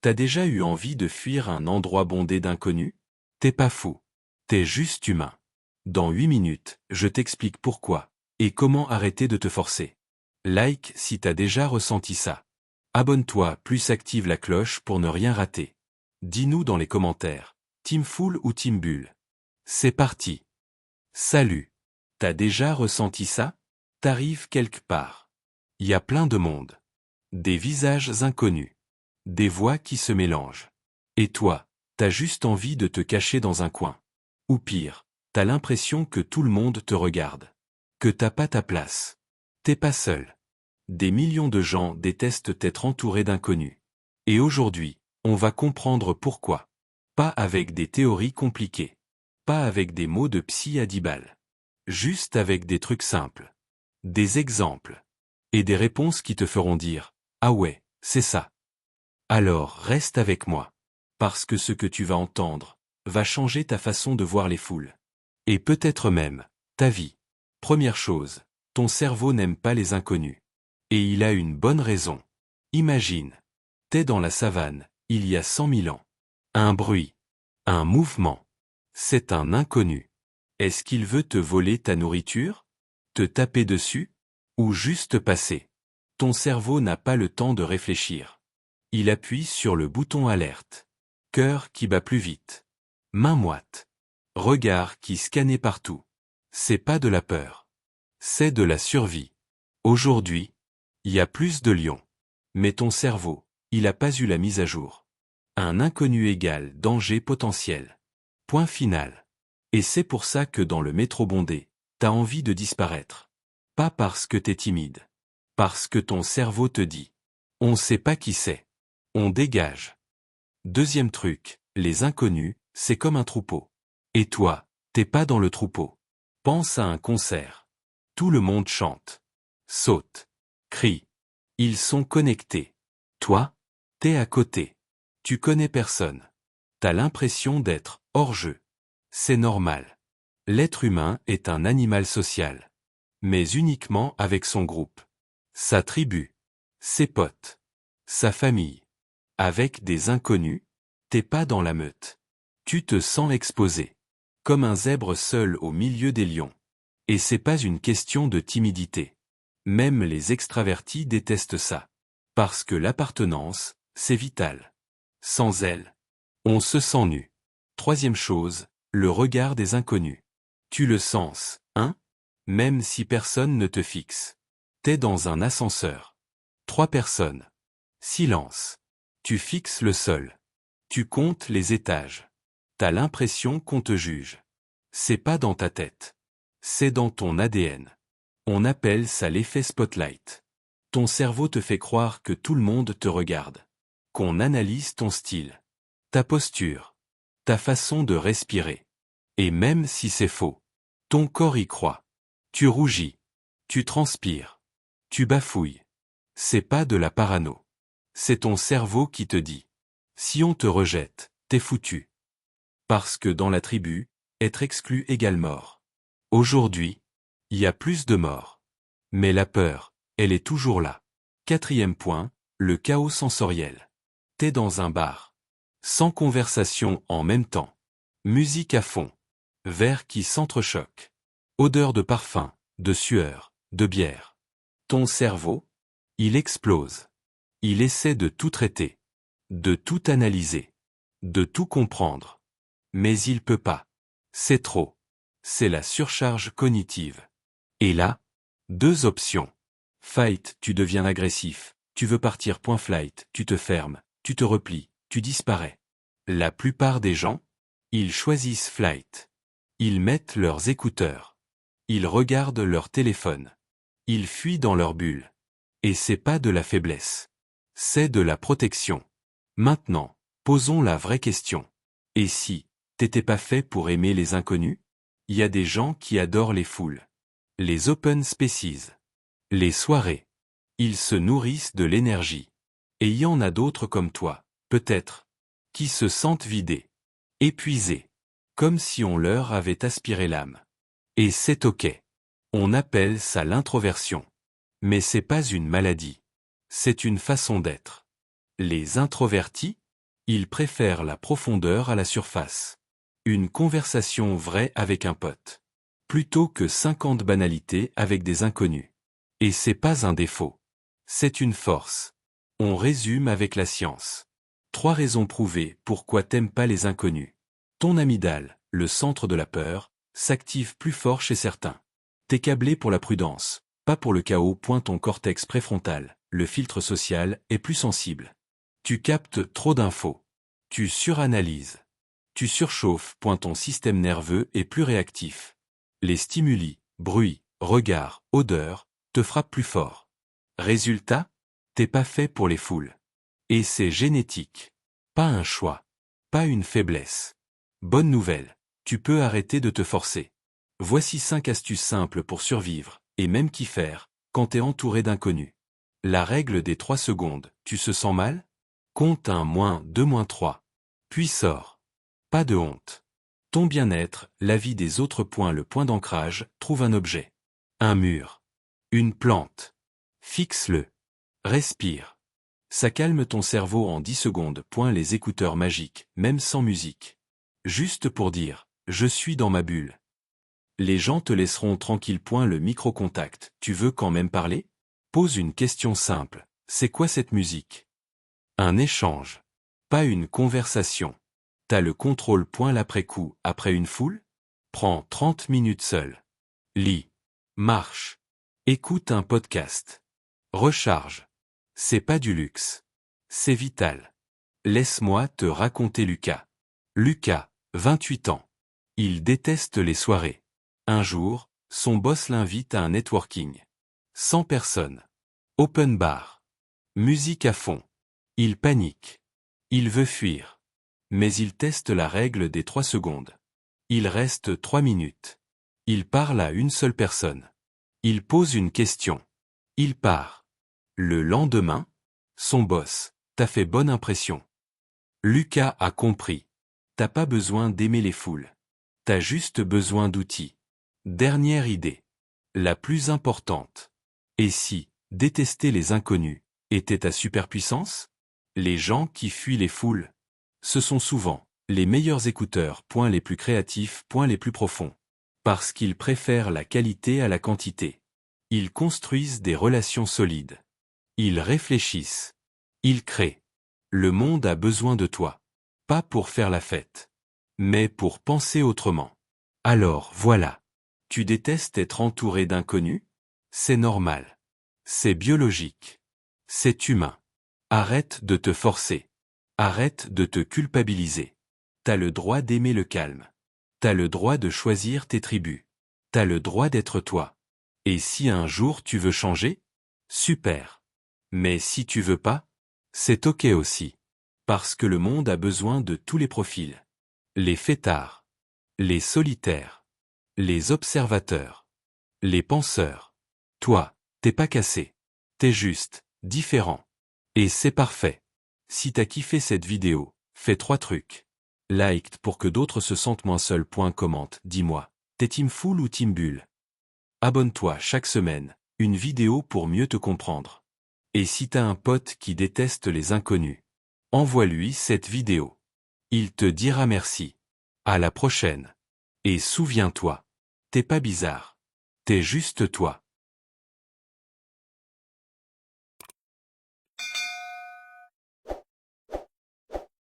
T'as déjà eu envie de fuir un endroit bondé d'inconnus? T'es pas fou. T'es juste humain. Dans 8 minutes, je t'explique pourquoi et comment arrêter de te forcer. Like si t'as déjà ressenti ça. Abonne-toi, plus active la cloche pour ne rien rater. Dis-nous dans les commentaires, Team Full ou Team Bull. C'est parti. Salut. T'as déjà ressenti ça? T'arrives quelque part. Y a plein de monde. Des visages inconnus. Des voix qui se mélangent. Et toi, t'as juste envie de te cacher dans un coin. Ou pire, t'as l'impression que tout le monde te regarde. Que t'as pas ta place. T'es pas seul. Des millions de gens détestent être entourés d'inconnus. Et aujourd'hui, on va comprendre pourquoi. Pas avec des théories compliquées. Pas avec des mots de psy à 10 balles. Juste avec des trucs simples. Des exemples. Et des réponses qui te feront dire « Ah ouais, c'est ça ». Alors reste avec moi. Parce que ce que tu vas entendre va changer ta façon de voir les foules. Et peut-être même ta vie. Première chose, ton cerveau n'aime pas les inconnus. Et il a une bonne raison. Imagine. T'es dans la savane, il y a 100 000 ans. Un bruit. Un mouvement. C'est un inconnu. Est-ce qu'il veut te voler ta nourriture? Te taper dessus? Ou juste passer? Ton cerveau n'a pas le temps de réfléchir. Il appuie sur le bouton alerte. Cœur qui bat plus vite. Main moite. Regard qui scannait partout. C'est pas de la peur. C'est de la survie. Aujourd'hui, il y a plus de lions. Mais ton cerveau, il a pas eu la mise à jour. Un inconnu égale danger potentiel. Point final. Et c'est pour ça que dans le métro bondé, t'as envie de disparaître. Pas parce que t'es timide. Parce que ton cerveau te dit. On sait pas qui c'est. On dégage. Deuxième truc, les inconnus, c'est comme un troupeau. Et toi, t'es pas dans le troupeau. Pense à un concert. Tout le monde chante. Saute. Crie. Ils sont connectés. Toi, t'es à côté. Tu connais personne. T'as l'impression d'être hors jeu. C'est normal. L'être humain est un animal social. Mais uniquement avec son groupe. Sa tribu. Ses potes. Sa famille. Avec des inconnus, t'es pas dans la meute. Tu te sens exposé. Comme un zèbre seul au milieu des lions. Et c'est pas une question de timidité. Même les extravertis détestent ça. Parce que l'appartenance, c'est vital. Sans elle, on se sent nu. Troisième chose, le regard des inconnus. Tu le sens, hein? Même si personne ne te fixe. T'es dans un ascenseur. 3 personnes. Silence. Tu fixes le sol. Tu comptes les étages. T'as l'impression qu'on te juge. C'est pas dans ta tête. C'est dans ton ADN. On appelle ça l'effet spotlight. Ton cerveau te fait croire que tout le monde te regarde. Qu'on analyse ton style. Ta posture. Ta façon de respirer. Et même si c'est faux, ton corps y croit. Tu rougis. Tu transpires. Tu bafouilles. C'est pas de la parano. C'est ton cerveau qui te dit. Si on te rejette, t'es foutu. Parce que dans la tribu, être exclu égale mort. Aujourd'hui, il y a plus de morts. Mais la peur, elle est toujours là. Quatrième point, le chaos sensoriel. T'es dans un bar. Sans conversation en même temps. Musique à fond. Verres qui s'entrechoquent. Odeur de parfum, de sueur, de bière. Ton cerveau, il explose. Il essaie de tout traiter, de tout analyser, de tout comprendre. Mais il peut pas. C'est trop. C'est la surcharge cognitive. Et là, 2 options. Fight, tu deviens agressif, tu veux partir. Flight, tu te fermes, tu te replies, tu disparais. La plupart des gens, ils choisissent flight. Ils mettent leurs écouteurs. Ils regardent leur téléphone. Ils fuient dans leur bulle. Et c'est pas de la faiblesse. C'est de la protection. Maintenant, posons la vraie question. Et si t'étais pas fait pour aimer les inconnus? Il y a des gens qui adorent les foules. Les open spaces. Les soirées. Ils se nourrissent de l'énergie. Et il y en a d'autres comme toi, peut-être, qui se sentent vidés, épuisés, comme si on leur avait aspiré l'âme. Et c'est ok. On appelle ça l'introversion. Mais c'est pas une maladie. C'est une façon d'être. Les introvertis, Il préfère la profondeur à la surface. Une conversation vraie avec un pote. Plutôt que 50 banalités avec des inconnus. Et c'est pas un défaut. C'est une force. On résume avec la science. 3 raisons prouvées pourquoi t'aimes pas les inconnus. Ton amygdale, le centre de la peur, s'active plus fort chez certains. T'es câblé pour la prudence, pas pour le chaos. Ton cortex préfrontal, le filtre social, est plus sensible. Tu captes trop d'infos. Tu suranalyses. Tu surchauffes. Ton système nerveux est plus réactif. Les stimuli, bruit, regard, odeur, te frappent plus fort. Résultat, t'es pas fait pour les foules. Et c'est génétique. Pas un choix. Pas une faiblesse. Bonne nouvelle, tu peux arrêter de te forcer. Voici 5 astuces simples pour survivre, et même qu'y faire, quand t'es entouré d'inconnus. La règle des 3 secondes, tu se sens mal? Compte 1, -2, -3. Puis sors. Pas de honte. Ton bien-être, la vie des autres. Le point d'ancrage, trouve un objet. Un mur. Une plante. Fixe-le. Respire. Ça calme ton cerveau en 10 secondes. Les écouteurs magiques, même sans musique. Juste pour dire, je suis dans ma bulle. Les gens te laisseront tranquille. Le micro-contact, tu veux quand même parler? Pose une question simple, c'est quoi cette musique? Un échange. Pas une conversation. T'as le contrôle. L'après-coup, après une foule? Prends 30 minutes seul. Lis. Marche. Écoute un podcast. Recharge. C'est pas du luxe. C'est vital. Laisse-moi te raconter Lucas. Lucas, 28 ans. Il déteste les soirées. Un jour, son boss l'invite à un networking. 100 personnes. Open bar. Musique à fond. Il panique. Il veut fuir. Mais il teste la règle des 3 secondes. Il reste 3 minutes. Il parle à une seule personne. Il pose une question. Il part. Le lendemain, son boss, t'as fait bonne impression. Lucas a compris. T'as pas besoin d'aimer les foules. T'as juste besoin d'outils. Dernière idée. La plus importante. Et si, détester les inconnus, était ta superpuissance? Les gens qui fuient les foules. Ce sont souvent les meilleurs écouteurs. Les plus créatifs. Les plus profonds. Parce qu'ils préfèrent la qualité à la quantité. Ils construisent des relations solides. Ils réfléchissent. Ils créent. Le monde a besoin de toi. Pas pour faire la fête. Mais pour penser autrement. Alors voilà. Tu détestes être entouré d'inconnus? C'est normal. C'est biologique. C'est humain. Arrête de te forcer. Arrête de te culpabiliser. T'as le droit d'aimer le calme. T'as le droit de choisir tes tribus. T'as le droit d'être toi. Et si un jour tu veux changer? Super. Mais si tu veux pas? C'est ok aussi. Parce que le monde a besoin de tous les profils. Les fêtards. Les solitaires. Les observateurs. Les penseurs. Toi, t'es pas cassé. T'es juste, différent. Et c'est parfait. Si t'as kiffé cette vidéo, fais 3 trucs. Like pour que d'autres se sentent moins seuls. Commente, dis-moi, t'es team full ou team bulle? Abonne-toi chaque semaine, une vidéo pour mieux te comprendre. Et si t'as un pote qui déteste les inconnus, envoie-lui cette vidéo. Il te dira merci. À la prochaine. Et souviens-toi, t'es pas bizarre. T'es juste toi.